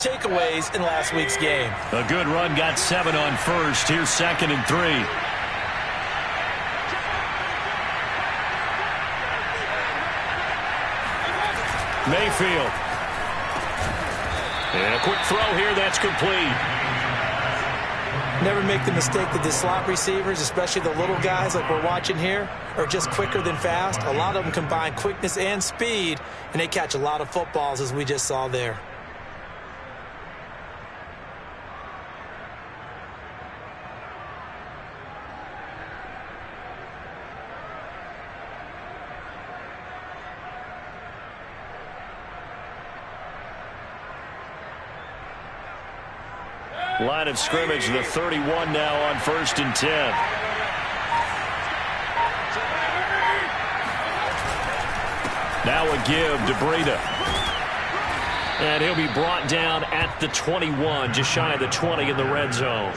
takeaways in last week's game. A good run got 7 on first. Here's 2nd and 3. Mayfield. And a quick throw here that's complete. Never make the mistake that the slot receivers, especially the little guys like we're watching here, are just quicker than fast. A lot of them combine quickness and speed, and they catch a lot of footballs, as we just saw there. Line of scrimmage, the 31 now on 1st and 10. Now a give to Breida. And he'll be brought down at the 21, just shy of the 20 in the red zone.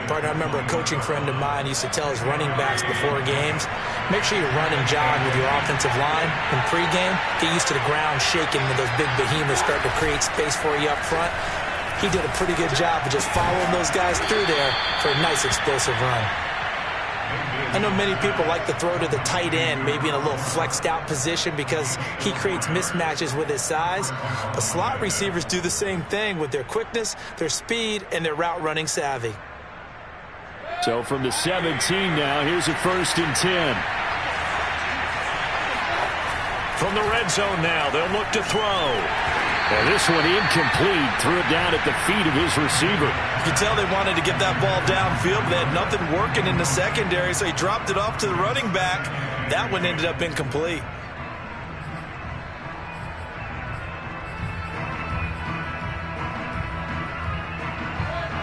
Partner, I remember a coaching friend of mine used to tell his running backs before games, make sure you run and jog with your offensive line in pregame. Get used to the ground shaking when those big behemoths start to create space for you up front. He did a pretty good job of just following those guys through there for a nice explosive run. I know many people like to throw to the tight end, maybe in a little flexed out position because he creates mismatches with his size. But slot receivers do the same thing with their quickness, their speed, and their route running savvy. So from the 17 now, here's a 1st and 10. From the red zone now, they'll look to throw. Well, this one incomplete. Threw it down at the feet of his receiver. You can tell they wanted to get that ball downfield, but they had nothing working in the secondary, so he dropped it off to the running back. That one ended up incomplete.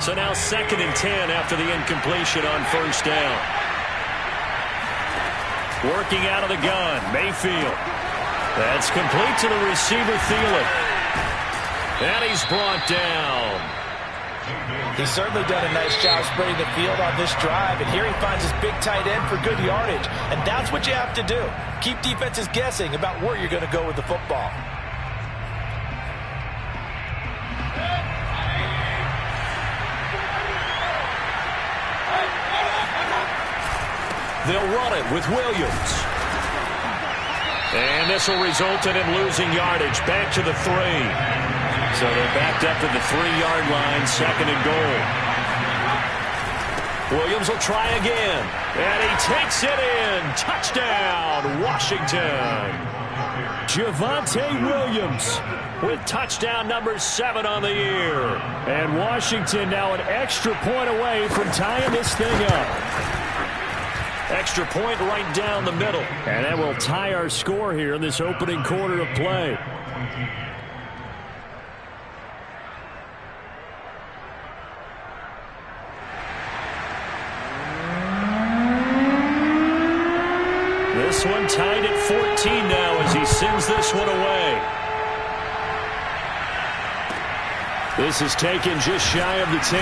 So now 2nd and 10 after the incompletion on 1st down. Working out of the gun, Mayfield. That's complete to the receiver, Thielen. And he's brought down. He's certainly done a nice job spreading the field on this drive, and here he finds his big tight end for good yardage. And that's what you have to do. Keep defenses guessing about where you're going to go with the football. They'll run it with Williams. And this will result in him losing yardage. Back to the 3. So they're backed up to the 3-yard line, 2nd and goal. Williams will try again. And he takes it in. Touchdown, Washington. Javonte Williams with touchdown number 7 on the year. And Washington now an extra point away from tying this thing up. Extra point right down the middle. And that will tie our score here in this opening quarter of play. This one tied at 14 now as he sends this one away. This is taken just shy of the 10.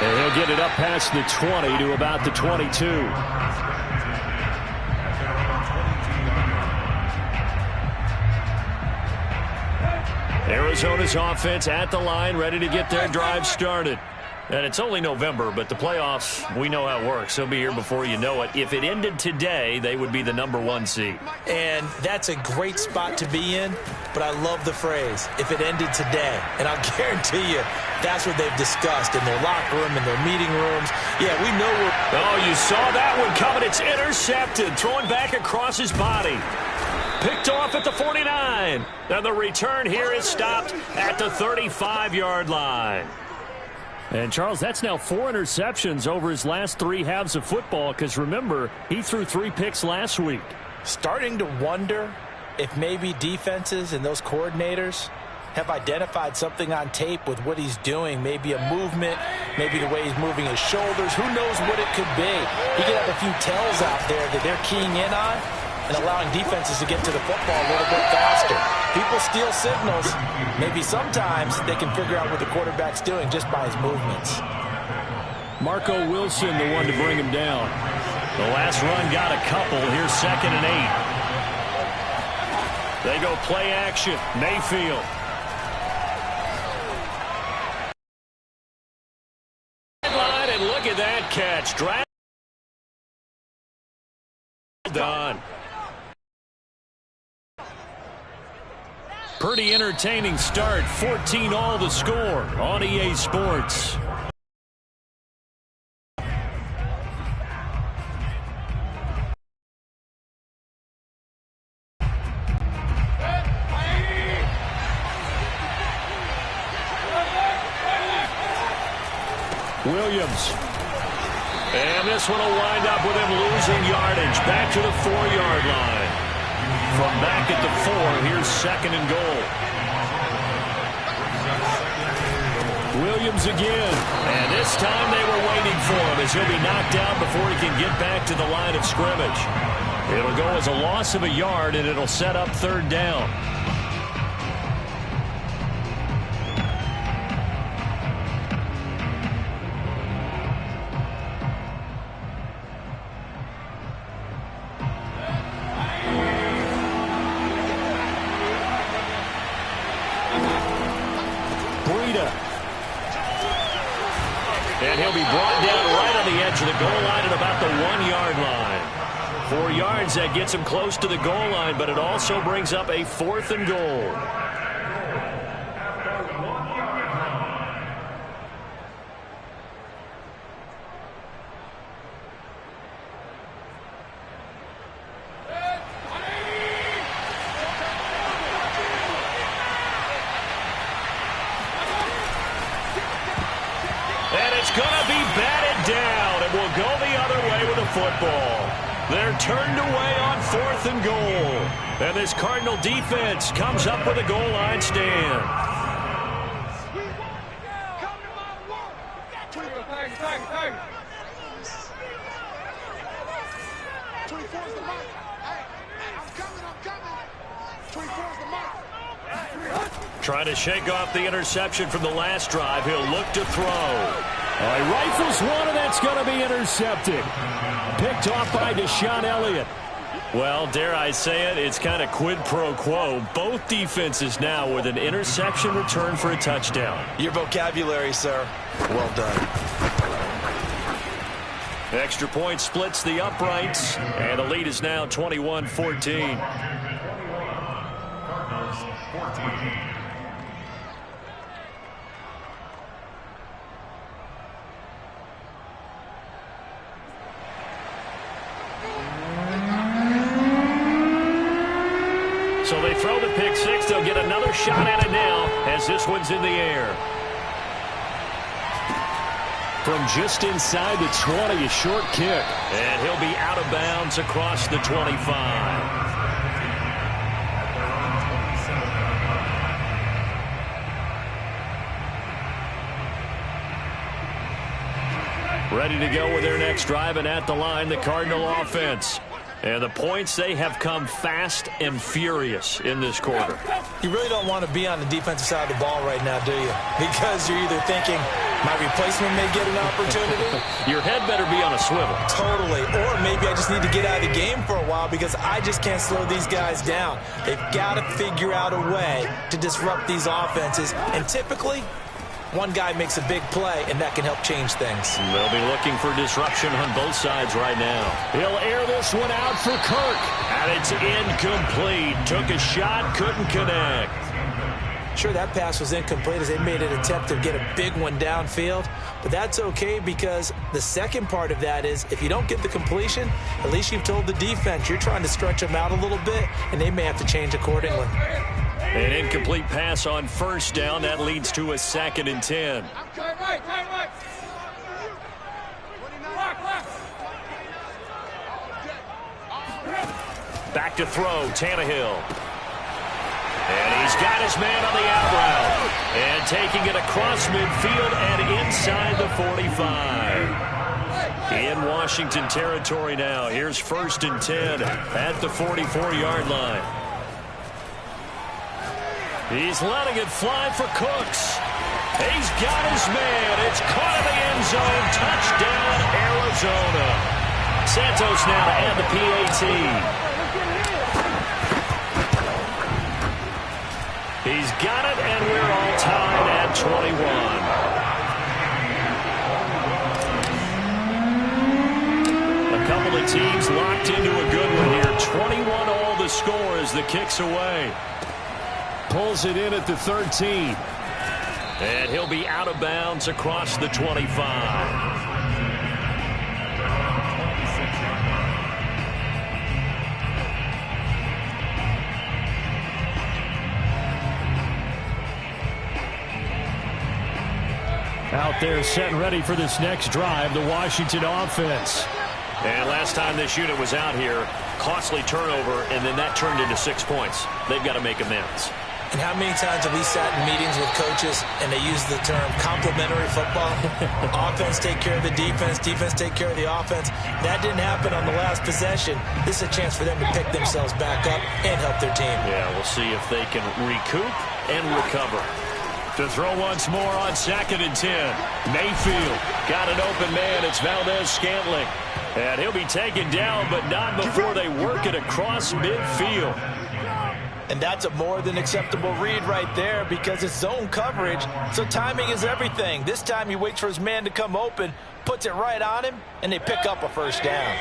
And he'll get it up past the 20 to about the 22. Arizona's offense at the line, ready to get their drive started. And it's only November, but the playoffs, we know how it works. They'll be here before you know it. If it ended today, they would be the number 1 seed. And that's a great spot to be in, but I love the phrase, if it ended today. And I'll guarantee you, that's what they've discussed in their locker room, in their meeting rooms. Yeah, we know we're... Oh, you saw that one coming. It's intercepted, thrown back across his body. Picked off at the 49. And the return here is stopped at the 35-yard line. And, Charles, that's now 4 interceptions over his last 3 halves of football because, remember, he threw 3 picks last week. Starting to wonder if maybe defenses and those coordinators have identified something on tape with what he's doing, maybe a movement, maybe the way he's moving his shoulders. Who knows what it could be? He could have a few tells out there that they're keying in on and allowing defenses to get to the football a little bit faster. People steal signals. Maybe sometimes they can figure out what the quarterback's doing just by his movements. Marco Wilson, the one to bring him down. The last run got a couple. Here's 2nd and 8. They go play action. Mayfield. that catch. Drag done. Pretty entertaining start. 14-all the score on EA Sports. Williams. And this one will wind up with him losing yardage. Back to the 4-yard line. From back at the 4, here's 2nd and goal. Williams again. And this time they were waiting for him as he'll be knocked down before he can get back to the line of scrimmage. It'll go as a loss of a yard, and it'll set up 3rd down. And he'll be brought down right on the edge of the goal line at about the 1-yard line. 4 yards, that gets him close to the goal line, but it also brings up a 4th and goal. It's going to be batted down, and will go the other way with the football. They're turned away on 4th and goal. And this Cardinal defense comes up with a goal line stand. Trying to shake off the interception from the last drive. He'll look to throw. He rifles one, and that's going to be intercepted. Picked off by Deshaun Elliott. Well, dare I say it, it's kind of quid pro quo. Both defenses now with an interception return for a touchdown. Your vocabulary, sir. Well done. Extra point splits the uprights, and the lead is now 21-14. So they throw the pick six. They'll get another shot at it now as this one's in the air. From just inside the 20, a short kick. And he'll be out of bounds across the 25. Ready to go with their next drive, and at the line, the Cardinal offense. And the points, they have come fast and furious in this quarter. You really don't want to be on the defensive side of the ball right now, do you? Because you're either thinking, my replacement may get an opportunity. Your head better be on a swivel. Totally. Or maybe I just need to get out of the game for a while because I just can't slow these guys down. They've got to figure out a way to disrupt these offenses. And typically, one guy makes a big play, and that can help change things. They'll be looking for disruption on both sides right now. He'll air this one out for Kirk. And it's incomplete. Took a shot, couldn't connect. Sure, that pass was incomplete as they made an attempt to get a big one downfield. But that's okay because the second part of that is if you don't get the completion, at least you've told the defense you're trying to stretch them out a little bit, and they may have to change accordingly. An incomplete pass on first down. That leads to a 2nd and 10. Back to throw, Tannehill. And he's got his man on the out route. And taking it across midfield and inside the 45. In Washington territory now. Here's 1st and 10 at the 44-yard line. He's letting it fly for Cooks. He's got his man. It's caught in the end zone. Touchdown, Arizona. Santos now to add the PAT. He's got it, and we're all tied at 21. team's locked into a good one here. 21 all the score as the kick's away. Pulls it in at the 13. And he'll be out of bounds across the 25. Out there set and ready for this next drive, the Washington offense. And last time this unit was out here, costly turnover, and then that turned into 6 points. They've got to make amends. And how many times have we sat in meetings with coaches and they use the term complementary football? Offense take care of the defense, defense take care of the offense. That didn't happen on the last possession. This is a chance for them to pick themselves back up and help their team. Yeah, we'll see if they can recoup and recover. To throw once more on 2nd and 10. Mayfield got an open man. It's Valdez-Scantling. And he'll be taken down, but not before they work it across midfield. And that's a more than acceptable read right there because it's zone coverage, so timing is everything. This time he waits for his man to come open, puts it right on him, and they pick up a first down.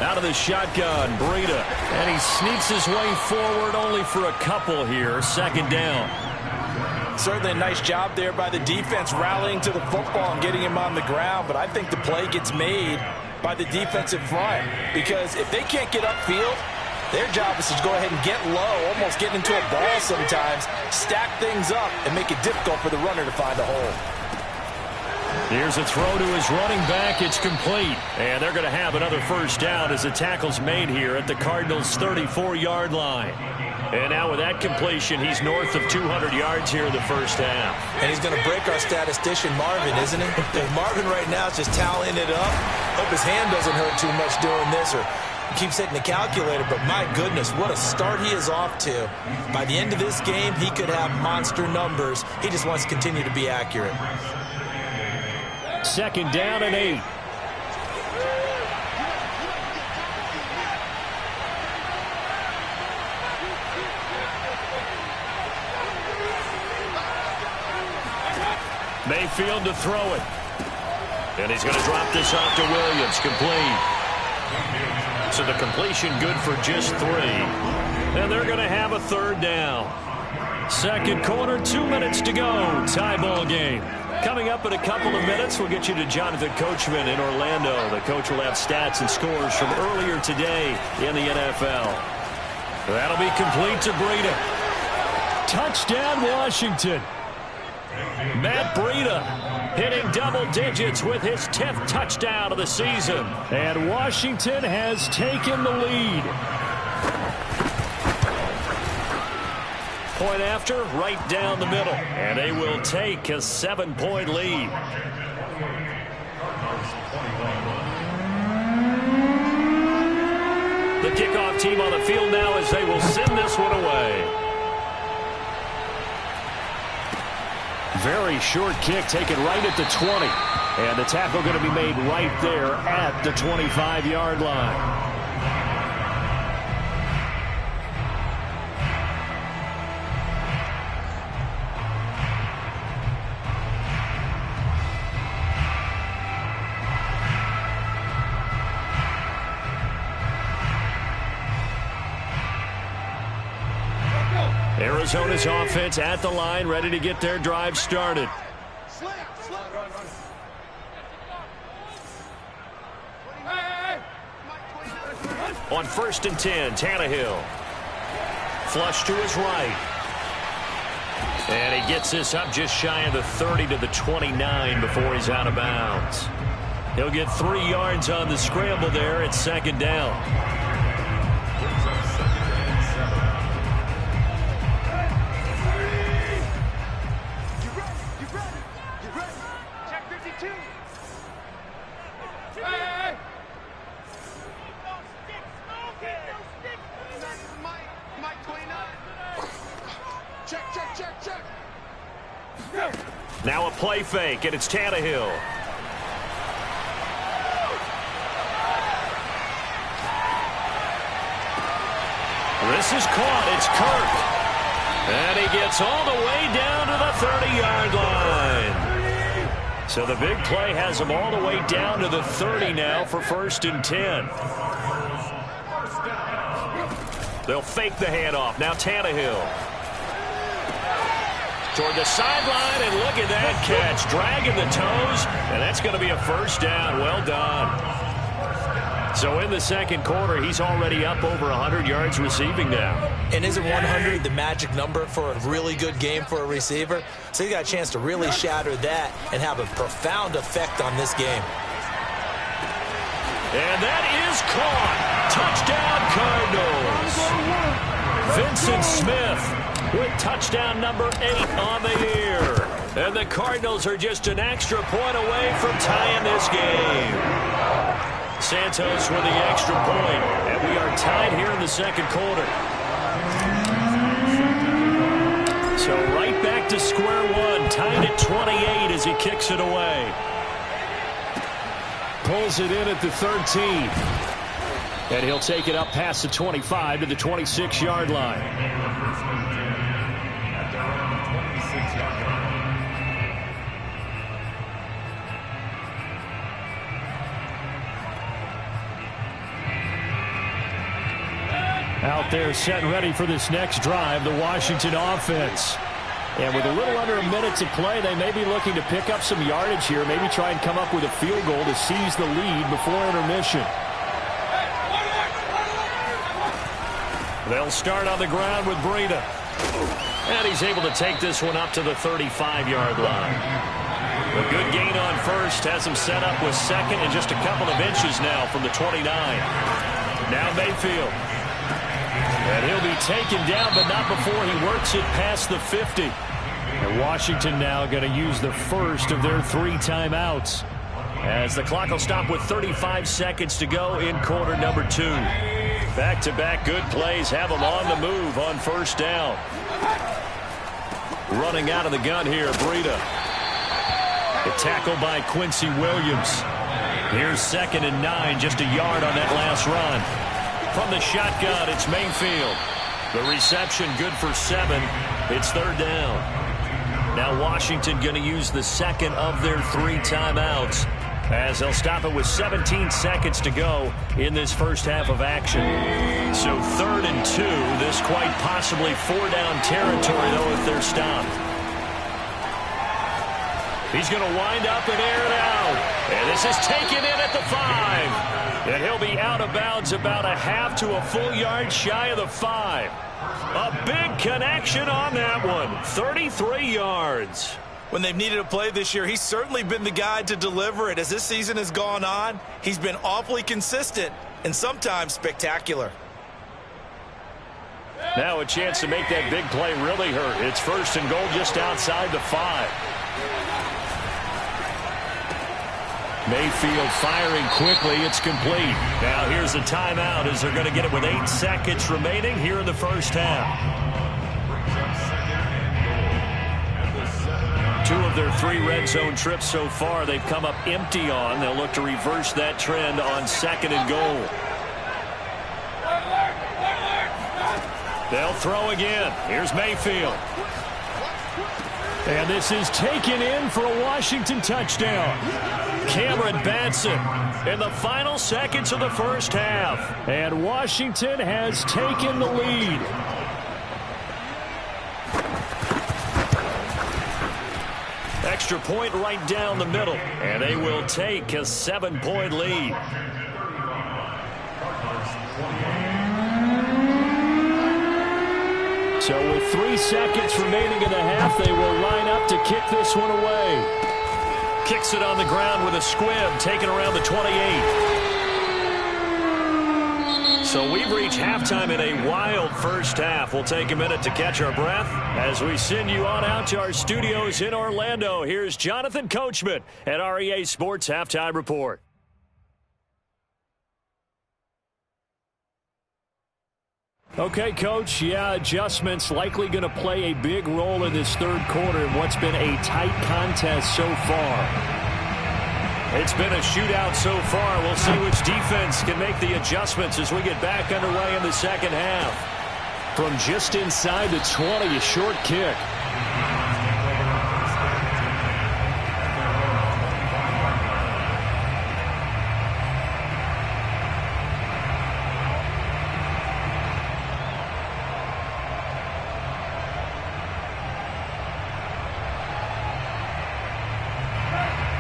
Out of the shotgun, Breida. And he sneaks his way forward only for a couple here. 2nd down. Certainly a nice job there by the defense rallying to the football and getting him on the ground, but I think the play gets made by the defensive front because if they can't get upfield, their job is to go ahead and get low, almost get into a ball sometimes, stack things up, and make it difficult for the runner to find a hole. Here's a throw to his running back. It's complete. And they're going to have another first down as the tackle's made here at the Cardinals' 34-yard line. And now with that completion, he's north of 200 yards here in the first half. And he's going to break our statistician Marvin, isn't he? Marvin right now is just tallying it up. Hope his hand doesn't hurt too much doing this or keeps hitting the calculator, but my goodness, what a start he is off to. By the end of this game, he could have monster numbers. He just wants to continue to be accurate. 2nd down and 8. Mayfield to throw it. And he's going to drop this off to Williams. Complete. So the completion good for just 3. And they're going to have a 3rd down. 2nd quarter, 2 minutes to go. Tie ball game. Coming up in a couple of minutes, we'll get you to Jonathan Coachman in Orlando. The coach will have stats and scores from earlier today in the NFL. That'll be complete to Breida. Touchdown, Washington. Matt Breida hitting double digits with his 10th touchdown of the season. And Washington has taken the lead. Point after, right down the middle. And they will take a 7-point lead. The kickoff team on the field now as they will send this one away. Very short kick taken right at the 20. And the tackle going to be made right there at the 25-yard line. Arizona's offense at the line, ready to get their drive started. On 1st and 10, Tannehill. Flush to his right. And he gets this up just shy of the 30 to the 29 before he's out of bounds. He'll get 3 yards on the scramble there at 2nd down. Now a play fake, and it's Tannehill. This is caught. It's Kirk. And he gets all the way down to the 30-yard line. So the big play has him all the way down to the 30 now for 1st and 10. They'll fake the handoff. Now Tannehill. Toward the sideline, and look at that catch. Dragging the toes, and that's going to be a 1st down. Well done. So in the 2nd quarter, he's already up over 100 yards receiving now. And isn't 100 the magic number for a really good game for a receiver? So he got a chance to really shatter that and have a profound effect on this game. And that is caught. Touchdown, Cardinals. Vincent Smith with touchdown number 8 on the year. And the Cardinals are just an extra point away from tying this game. Santos with the extra point, and we are tied here in the 2nd quarter. So right back to square one, tied at 28 as he kicks it away. Pulls it in at the 13. And he'll take it up past the 25 to the 26-yard line. Out there set and ready for this next drive, the Washington offense. And with a little under a minute to play, they may be looking to pick up some yardage here, maybe try and come up with a field goal to seize the lead before intermission. They'll start on the ground with Breida. And he's able to take this one up to the 35-yard line. A good gain on 1st has him set up with 2nd and just a couple of inches now from the 29. Now Mayfield. And he'll be taken down, but not before he works it past the 50. And Washington now going to use the first of their 3 timeouts, as the clock will stop with 35 seconds to go in quarter number 2. Back-to-back good plays have them on the move on 1st down. Running out of the gun here, Breida. The tackle by Quincy Williams. Here's 2nd and 9, just a yard on that last run. From the shotgun, it's Mayfield. The reception good for 7. It's 3rd down. Now Washington going to use the 2nd of their 3 timeouts, as they'll stop it with 17 seconds to go in this first half of action. So 3rd and 2. This quite possibly 4-down territory, though, if they're stopped. He's going to wind up and air it out. And this is taken in at the 5. And he'll be out of bounds about a half to a full yard shy of the 5. A big connection on that one. 33 yards. When they've needed a play this year, he's certainly been the guy to deliver it. As this season has gone on, he's been awfully consistent and sometimes spectacular. Now a chance to make that big play really hurt. It's 1st and goal just outside the 5. Mayfield firing quickly. It's complete. Now here's a timeout as they're going to get it with 8 seconds remaining here in the first half. 2 of their 3 red zone trips so far they've come up empty on. They'll look to reverse that trend on 2nd and goal. They'll throw again. Here's Mayfield. And this is taken in for a Washington touchdown. Cameron Batson in the final seconds of the first half. And Washington has taken the lead. Extra point right down the middle. And they will take a 7-point lead. So with 3 seconds remaining in the half, they will line up to kick this one away. Kicks it on the ground with a squib, taken around the 28. So we've reached halftime in a wild first half. We'll take a minute to catch our breath as we send you on out to our studios in Orlando. Here's Jonathan Coachman at REA Sports Halftime Report. Okay, Coach, adjustments likely going to play a big role in this 3rd quarter in what's been a tight contest so far. It's been a shootout so far. We'll see which defense can make the adjustments as we get back underway in the 2nd half. From just inside the 20, a short kick.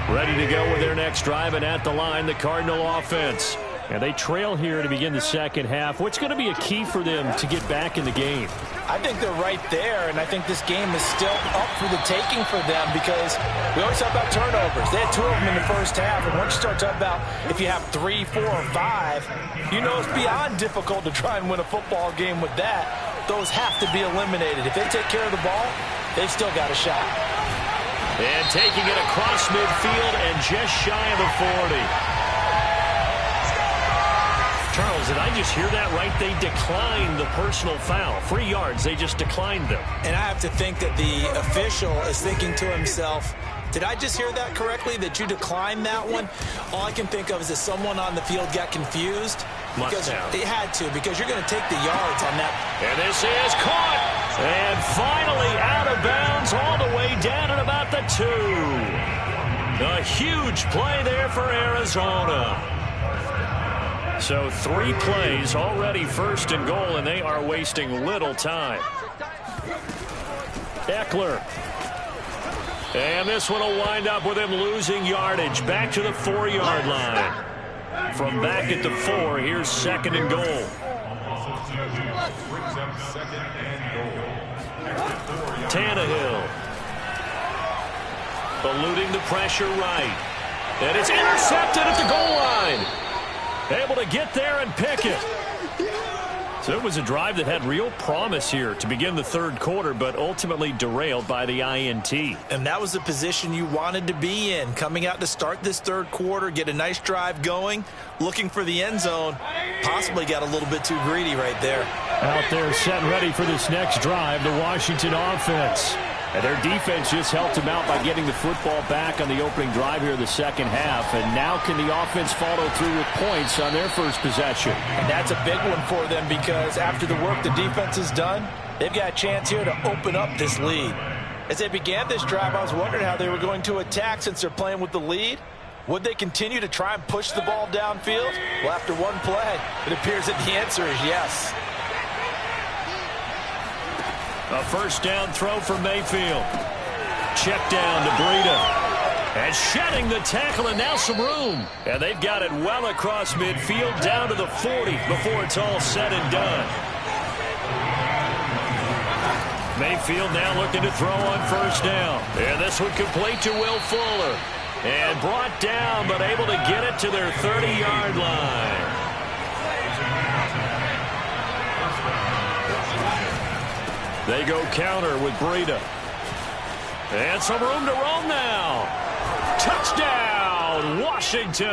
Ready to go with their next drive, and at the line, the Cardinal offense. And they trail here to begin the second half. What's going to be a key for them to get back in the game? I think they're right there, and I think this game is still up for the taking for them because we always talk about turnovers. They had 2 of them in the first half, and once you start talking about if you have 3, 4, or 5, you know it's beyond difficult to try and win a football game with that. Those have to be eliminated. If they take care of the ball, they've still got a shot. And taking it across midfield and just shy of the 40. Charles, did I just hear that right? They declined the personal foul. 3 yards, they just declined them. And I have to think that the official is thinking to himself, did I just hear that correctly, that you declined that one? All I can think of is that someone on the field got confused. Because they had to, because you're going to take the yards on that. And this is caught. And finally out of bounds all the way down at about the 2. A huge play there for Arizona. So 3 plays already first and goal, and they are wasting little time. Eckler. And this one will wind up with him losing yardage back to the 4-yard line. From back at the 4, here's second and goal. Tannehill. Eluding the pressure right. And it's intercepted at the goal line. Able to get there and pick it. So it was a drive that had real promise here to begin the third quarter, but ultimately derailed by the INT. And that was the position you wanted to be in, coming out to start this third quarter, get a nice drive going, looking for the end zone. Possibly got a little bit too greedy right there. Out there set and ready for this next drive, the Washington offense. And their defense just helped them out by getting the football back on the opening drive here in the second half. And now can the offense follow through with points on their first possession? And that's a big one for them because after the work the defense has done, they've got a chance here to open up this lead. As they began this drive, I was wondering how they were going to attack since they're playing with the lead. Would they continue to try and push the ball downfield? Well, after one play, it appears that the answer is yes. A first down throw for Mayfield. Check down to Breida. And shedding the tackle, and now some room. And they've got it well across midfield down to the 40 before it's all said and done. Mayfield now looking to throw on first down. And this one complete to Will Fuller. And brought down, but able to get it to their 30-yard line. They go counter with Breida. And some room to roam now. Touchdown, Washington.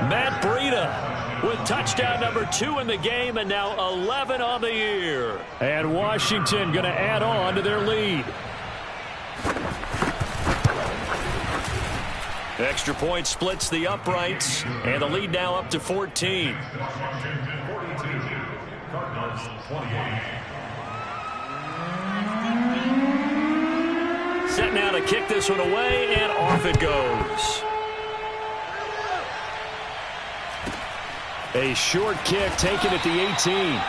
Matt Breida with touchdown number 2 in the game, and now 11 on the year. And Washington going to add on to their lead. Extra point splits the uprights, and the lead now up to 14. Set now to kick this one away, and off it goes. A short kick taken at the 18.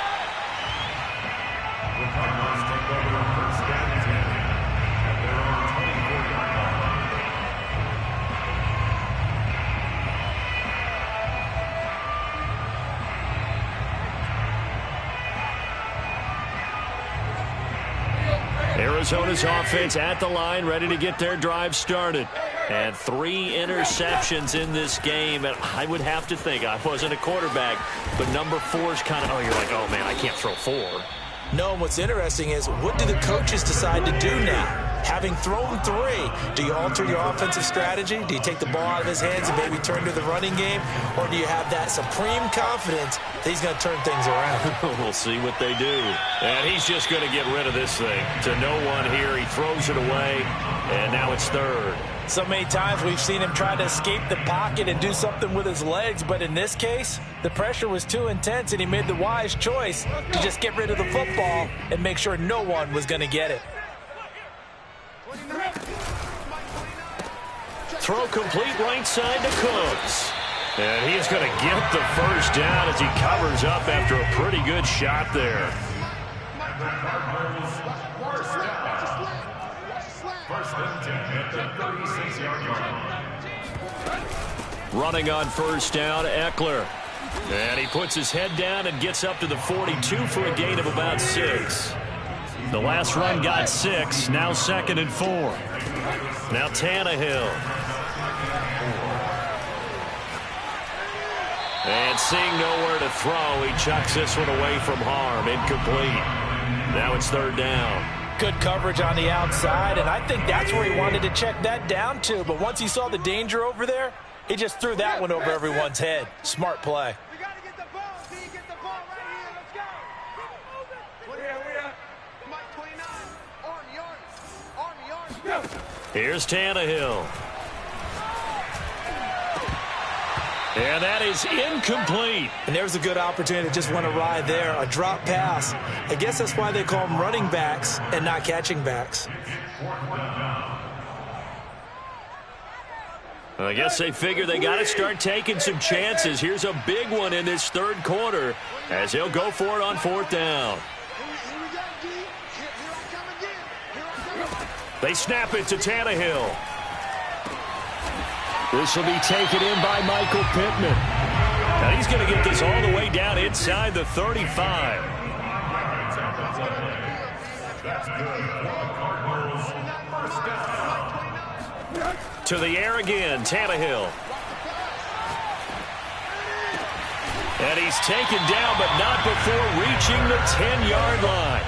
Arizona's offense at the line, ready to get their drive started. And 3 interceptions in this game. And I would have to think, I wasn't a quarterback, but number 4 is kind of, you're like, oh, man, I can't throw 4. No, and what's interesting is, what do the coaches decide to do now? Having thrown 3, do you alter your offensive strategy? Do you take the ball out of his hands and maybe turn to the running game? Or do you have that supreme confidence that he's going to turn things around? We'll see what they do. And he's just going to get rid of this thing. To no one here, he throws it away, and now it's 3rd. So many times we've seen him try to escape the pocket and do something with his legs, but in this case, the pressure was too intense, and he made the wise choice to just get rid of the football and make sure no one was going to get it. Throw complete right side to Cooks. And he's going to get the first down as he covers up after a pretty good shot there. Running on first down, Eckler. And he puts his head down and gets up to the 42 for a gain of about 6. The last run got 6, now 2nd and 4. Now Tannehill. And seeing nowhere to throw, he chucks this one away from harm. Incomplete. Now it's 3rd down. Good coverage on the outside, and I think that's where he wanted to check that down to. But once he saw the danger over there, he just threw that one over everyone's head. Smart play. We got to get the ball. See, get the ball right here. Let's go. Keep it moving. Mike 29. Army. Here's Tannehill. And that is incomplete. And there's a good opportunity to just went awry there. A drop pass. I guess that's why they call them running backs and not catching backs. I guess they figure they got to start taking some chances. Here's a big one in this 3rd quarter as he'll go for it on 4th down. They snap it to Tannehill. This will be taken in by Michael Pittman. Now he's going to get this all the way down inside the 35. To the air again, Tannehill. And he's taken down, but not before reaching the 10-yard line.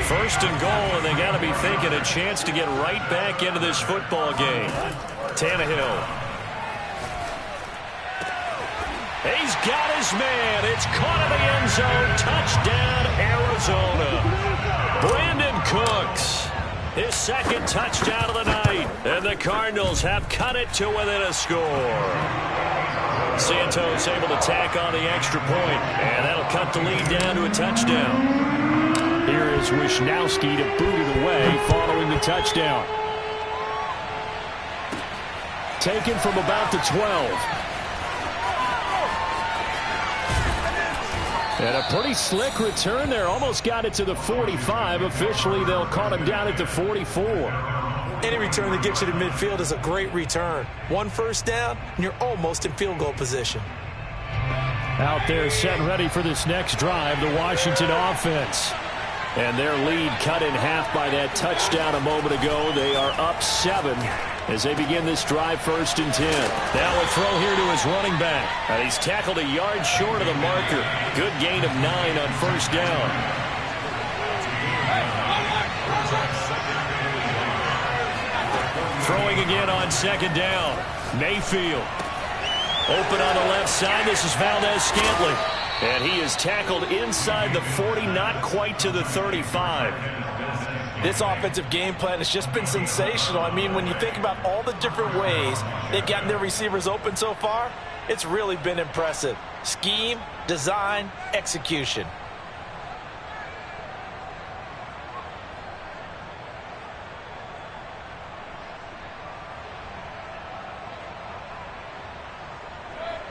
1st and goal, and they got to be thinking a chance to get right back into this football game. Tannehill. He's got his man. It's caught in the end zone. Touchdown, Arizona. Brandon Cooks. His 2nd touchdown of the night. And the Cardinals have cut it to within a score. Santos able to tack on the extra point. And that'll cut the lead down to a touchdown. Here is Wisnowski to boot it away following the touchdown. Taken from about the 12. And a pretty slick return there. Almost got it to the 45. Officially, they'll call him down at the 44. Any return that gets you to midfield is a great return. 1 first down, and you're almost in field goal position. Out there set ready for this next drive, the Washington offense. And their lead cut in half by that touchdown a moment ago. They are up 7 as they begin this drive, 1st and 10. Now a throw here to his running back. And he's tackled a yard short of the marker. Good gain of 9 on 1st down. Throwing again on 2nd down. Mayfield. Open on the left side. This is Valdez-Scantling. And he is tackled inside the 40, not quite to the 35. This offensive game plan has just been sensational. I mean, when you think about all the different ways they've gotten their receivers open so far, it's really been impressive. Scheme, design, execution.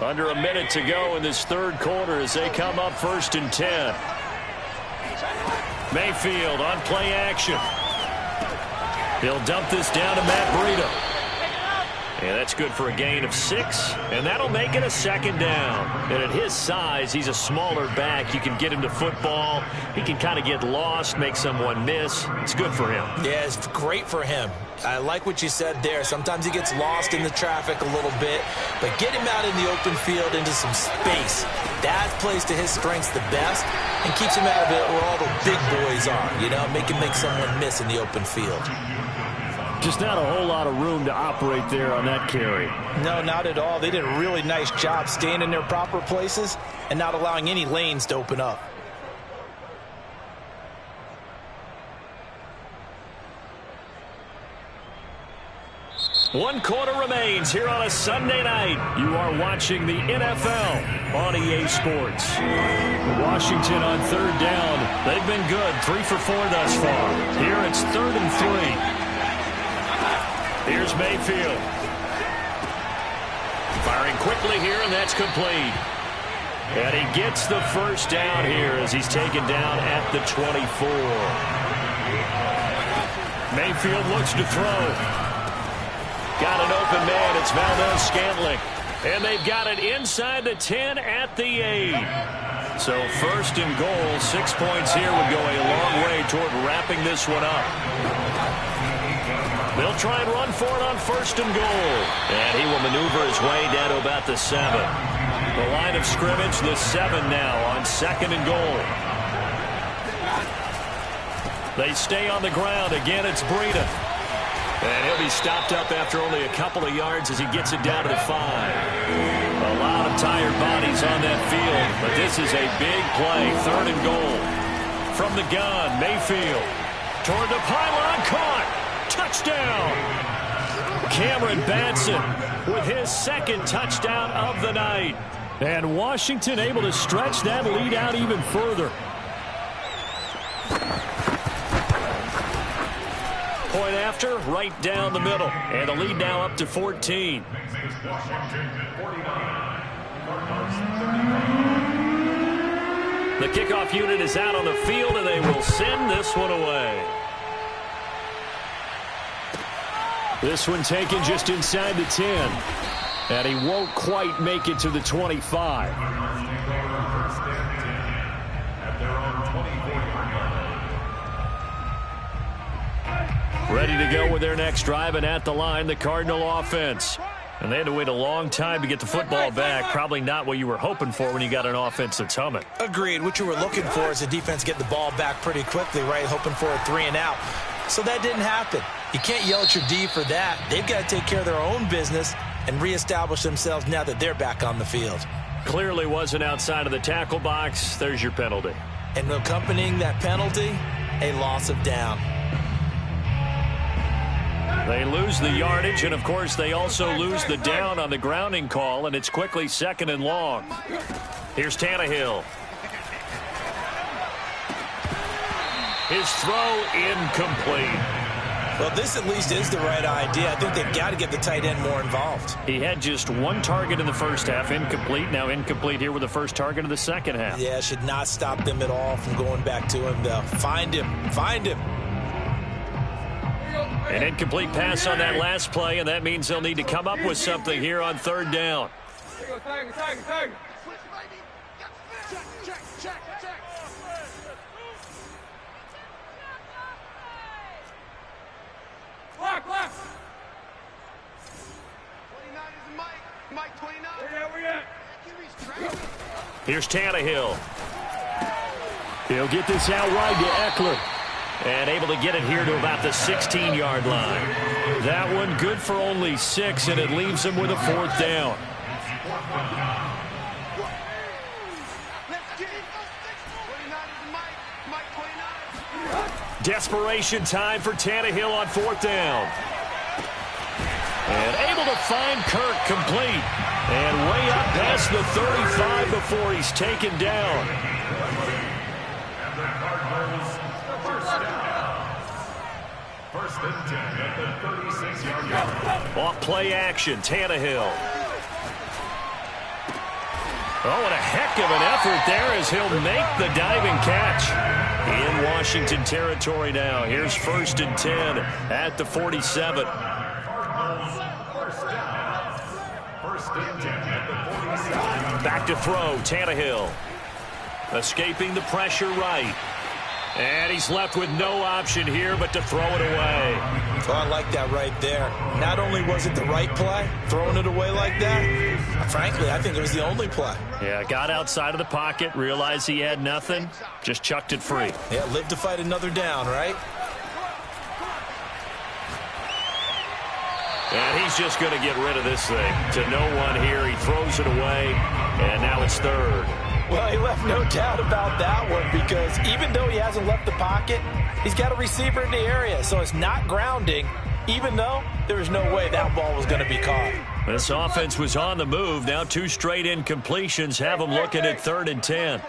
Under a minute to go in this 3rd quarter as they come up 1st and 10. Mayfield on play action. He'll dump this down to Matt Breida. And that's good for a gain of 6. And that'll make it a 2nd down. And at his size, he's a smaller back. You can get him to football. He can kind of get lost, make someone miss. It's good for him. Yeah, it's great for him. I like what you said there. Sometimes he gets lost in the traffic a little bit, but get him out in the open field into some space. That plays to his strengths the best and keeps him out of it where all the big boys are, you know, make him make someone miss in the open field. Just not a whole lot of room to operate there on that carry. No, not at all. They did a really nice job staying in their proper places and not allowing any lanes to open up. One quarter remains here on a Sunday night. You are watching the NFL on EA Sports. Washington on third down. They've been good, 3 for 4 thus far. Here it's 3rd and 3. Here's Mayfield. Firing quickly here, and that's complete. And he gets the first down here as he's taken down at the 24. Mayfield looks to throw. Got an open man. It's Valdez-Scantling. And they've got it inside the 10 at the 8. So 1st and goal. 6 points here would go a long way toward wrapping this one up. They'll try and run for it on 1st and goal. And he will maneuver his way down to about the 7. The line of scrimmage, the 7 now on 2nd and goal. They stay on the ground. Again, it's Breida. And he'll be stopped up after only a couple of yards as he gets it down to the 5. A lot of tired bodies on that field, but this is a big play. 3rd and goal. From the gun, Mayfield. Toward the pylon, caught. Touchdown. Cameron Batson with his 2nd touchdown of the night. And Washington able to stretch that lead out even further. Point after, right down the middle. And the lead now up to 14. The kickoff unit is out on the field, and they will send this one away. This one taken just inside the 10. And he won't quite make it to the 25. Ready to go with their next drive, and at the line, the Cardinal offense. And they had to wait a long time to get the football back. Probably not what you were hoping for when you got an offense that's humming. Agreed. What you were looking for is the defense get the ball back pretty quickly, right? Hoping for a 3 and out. So that didn't happen. You can't yell at your D for that. They've got to take care of their own business and reestablish themselves now that they're back on the field. Clearly wasn't outside of the tackle box. There's your penalty. And accompanying that penalty, a loss of down. They lose the yardage, and of course they also lose the down on the grounding call, and it's quickly 2nd and long. Here's Tannehill. His throw incomplete. Well, this at least is the right idea. I think they've got to get the tight end more involved. He had just 1 target in the first half, incomplete. Now incomplete here with the first target of the second half. Yeah, should not stop them at all from going back to him, though. Find him. Find him. An incomplete pass on that last play, and that means they'll need to come up with something here on 3rd down. Here's Tannehill. He'll get this out wide to Eckler. And able to get it here to about the 16-yard line. That one good for only 6, and it leaves them with a 4th down. Desperation time for Tannehill on 4th down. And able to find Kirk complete. And way up past the 35 before he's taken down. Off play action, Tannehill. Oh, and a heck of an effort there as he'll make the diving catch. In Washington territory now. Here's 1st and 10 at the 47. Back to throw, Tannehill. Escaping the pressure right. And he's left with no option here but to throw it away. Oh, I like that right there. Not only was it the right play, throwing it away like that, frankly, I think it was the only play. Yeah, got outside of the pocket, realized he had nothing, just chucked it free. Yeah, live to fight another down, right? he's just going to get rid of this thing. To no one here. He throws it away, and now it's third. Well, he left no doubt about that one because even though he hasn't left the pocket, he's got a receiver in the area, so it's not grounding, even though there was no way that ball was going to be caught. This offense was on the move. Now 2 straight incompletions have them looking at 3rd and 10.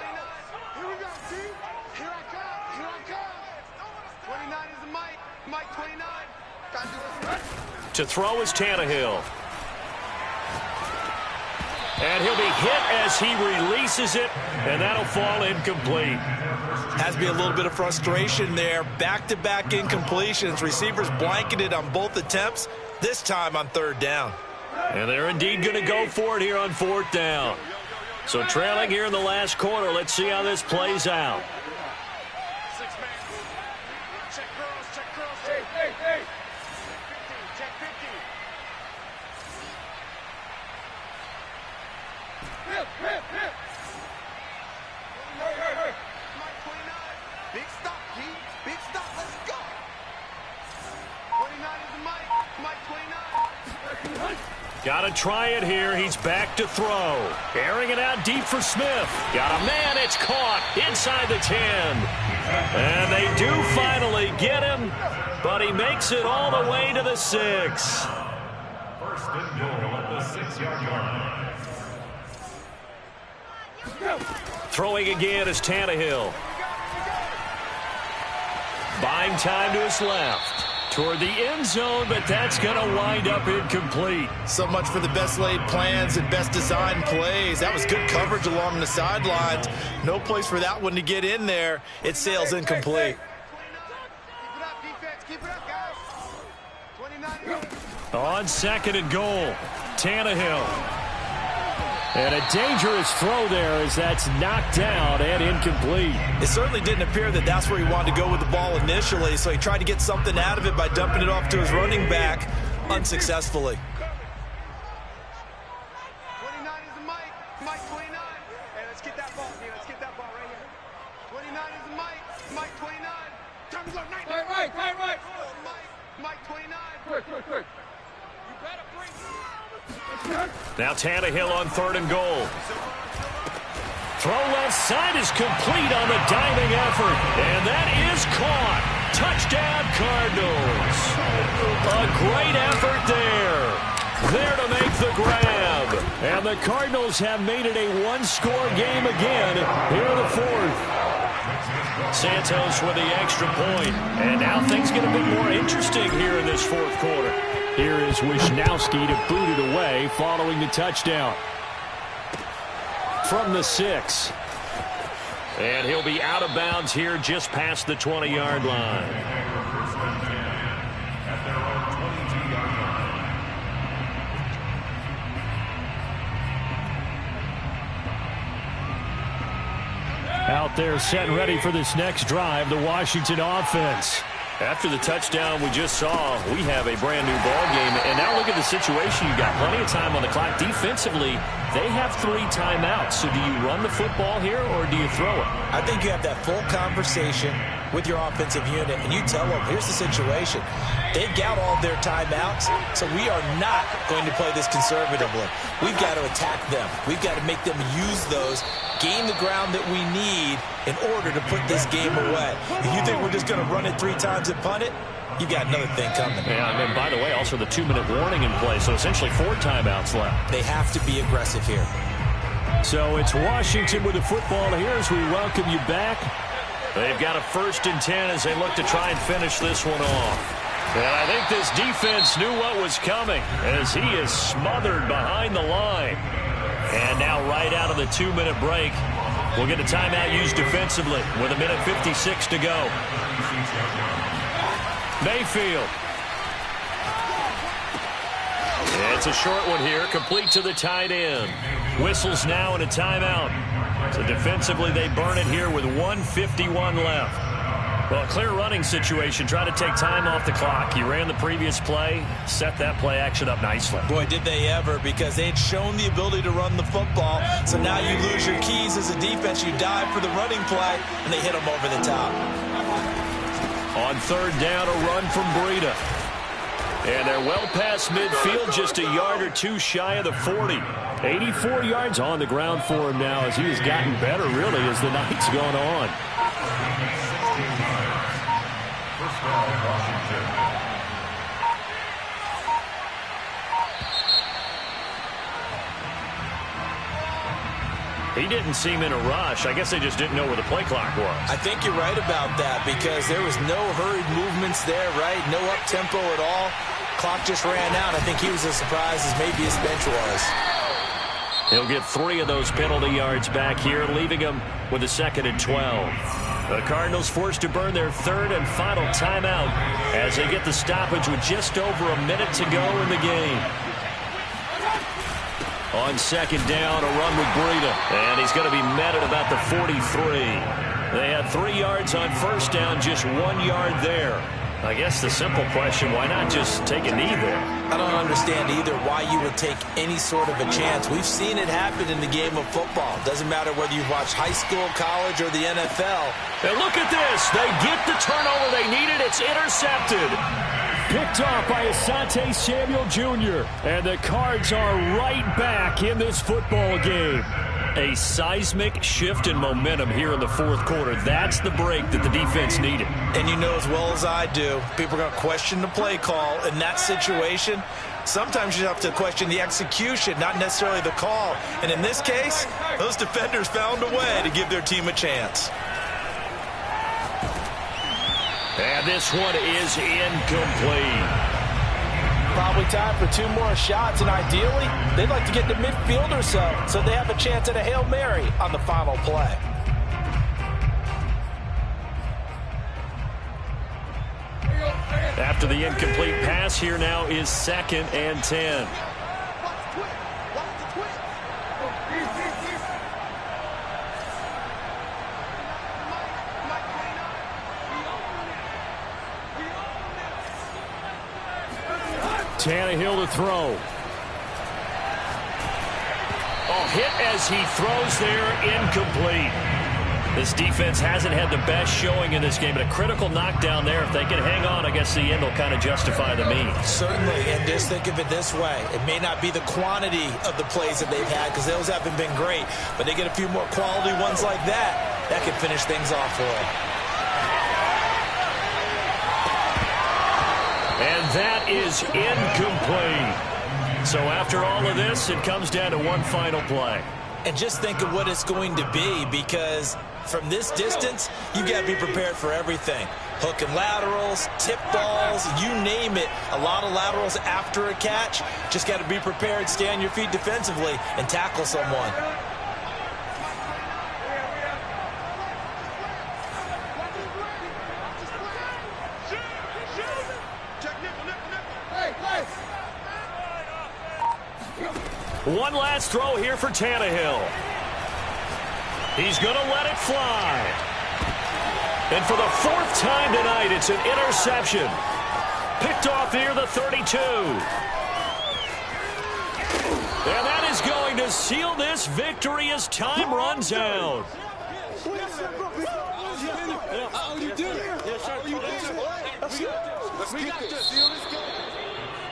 To throw is Tannehill. And he'll be hit as he releases it, and that'll fall incomplete. Has to be a little bit of frustration there. Back-to-back incompletions. Receivers blanketed on both attempts, this time on 3rd down. And they're indeed going to go for it here on 4th down. So trailing here in the last quarter. Let's see how this plays out. Big stop, G. Big stop. Let's go. 29 is the Mike 29. Got to try it here. He's back to throw. Airing it out deep for Smith. Got a man. It's caught inside the 10. And they do finally get him, but he makes it all the way to the 6. First and goal at the 6-yard line. Throwing again is Tannehill. Buying time to his left. Toward the end zone, but that's going to wind up incomplete. So much for the best laid plans and best designed plays. That was good coverage along the sidelines. No place for that one to get in there. It sails incomplete. Keep it up, defense. Keep it up, guys. 29. On 2nd and goal, Tannehill. And a dangerous throw there as that's knocked down and incomplete. It certainly didn't appear that that's where he wanted to go with the ball initially, so he tried to get something out of it by dumping it off to his running back unsuccessfully. 29 is the Mike 29. Hey, let's get that ball, dude. Let's get that ball right here. 29 is the Mike 29. Time to go, right. Mike 29. Quick. You better bring. Now Tannehill on 3rd and goal. Throw left side is complete on the diving effort. And that is caught. Touchdown, Cardinals. A great effort there. There to make the grab. And the Cardinals have made it a one-score game again here in the 4th. Santos with the extra point. And now things get a bit more interesting here in this 4th quarter. Here is Wisnowski to boot it away following the touchdown. From the 6. And he'll be out of bounds here just past the 20-yard line. Out there set and ready for this next drive, the Washington offense. After the touchdown we just saw, we have a brand-new ball game. And now look at the situation. You've got plenty of time on the clock. Defensively, they have 3 timeouts. So do you run the football here or do you throw it? I think you have that full conversation with your offensive unit, and you tell them, here's the situation. They've got all their timeouts, so we are not going to play this conservatively. We've got to attack them. We've got to make them use those, gain the ground that we need in order to put this game away. If you think we're just going to run it 3 times and punt it, you've got another thing coming. Yeah, and then, by the way, also the 2-minute warning in play, so essentially 4 timeouts left. They have to be aggressive here. So it's Washington with the football here as we welcome you back. They've got a 1st and 10 as they look to try and finish this one off. And I think this defense knew what was coming as he is smothered behind the line. And now right out of the 2-minute break, we'll get a timeout used defensively with 1:56 to go. Mayfield. It's a short one here, complete to the tight end. Whistles now and a timeout. So defensively they burn it here with 1:51 left. Well, a clear running situation. Try to take time off the clock. He ran the previous play, set that play action up nicely. Boy, did they ever, because they had shown the ability to run the football. So now you lose your keys as a defense. You dive for the running play, and they hit them over the top. On 3rd down, a run from Breida. And they're well past midfield, just a yard or two shy of the 40. 84 yards on the ground for him now as he has gotten better, really, as the night's gone on. First down, Washington. He didn't seem in a rush. I guess they just didn't know where the play clock was. I think you're right about that because there was no hurried movements there, right? No up-tempo at all. Clock just ran out. I think he was as surprised as maybe his bench was. He'll get 3 of those penalty yards back here, leaving him with a 2nd and 12. The Cardinals forced to burn their 3rd and final timeout as they get the stoppage with just over a minute to go in the game. On 2nd down, a run with Breida. And he's going to be met at about the 43. They had 3 yards on 1st down, just 1 yard there. I guess the simple question, why not just take a knee there? I don't understand either why you would take any sort of a chance. We've seen it happen in the game of football. Doesn't matter whether you've watched high school, college, or the NFL. And look at this. They get the turnover they needed. It's intercepted. Picked off by Asante Samuel Jr. And the Cards are right back in this football game. A seismic shift in momentum here in the 4th quarter. That's the break that the defense needed. And you know as well as I do, people are going to question the play call in that situation. Sometimes you have to question the execution, not necessarily the call. And in this case, those defenders found a way to give their team a chance. And this one is incomplete. Probably time for 2 more shots, and ideally, they'd like to get to midfield or so they have a chance at a Hail Mary on the final play. After the incomplete pass, here now is 2nd and 10. Tannehill to throw. Oh, hit as he throws there, incomplete. This defense hasn't had the best showing in this game, but a critical knockdown there. If they can hang on, I guess the end will kind of justify the means. Certainly, and just think of it this way. It may not be the quantity of the plays that they've had because those haven't been great, but they get a few more quality ones like that can finish things off for them. And that is incomplete. So after all of this, it comes down to one final play. And just think of what it's going to be, because from this distance, you've got to be prepared for everything. Hook and laterals, tip balls, you name it. A lot of laterals after a catch. Just got to be prepared, stay on your feet defensively, and tackle someone. One last throw here for Tannehill. He's going to let it fly. And for the 4th time tonight, it's an interception. Picked off near the 32. And that is going to seal this victory as time runs out.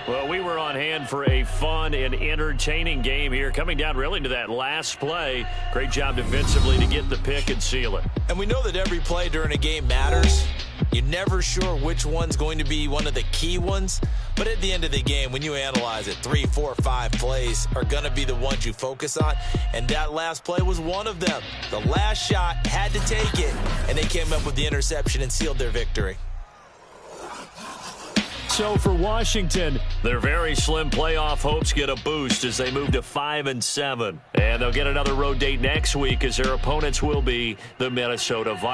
Well, we were on hand for a fun and entertaining game here. Coming down really to that last play. Great job defensively to get the pick and seal it. And we know that every play during a game matters. You're never sure which one's going to be one of the key ones. But at the end of the game, when you analyze it, 3, 4, 5 plays are going to be the ones you focus on. And that last play was one of them. The last shot had to take it, and they came up with the interception and sealed their victory. So for Washington, their very slim playoff hopes get a boost as they move to 5-7. And they'll get another road date next week as their opponents will be the Minnesota Vikings.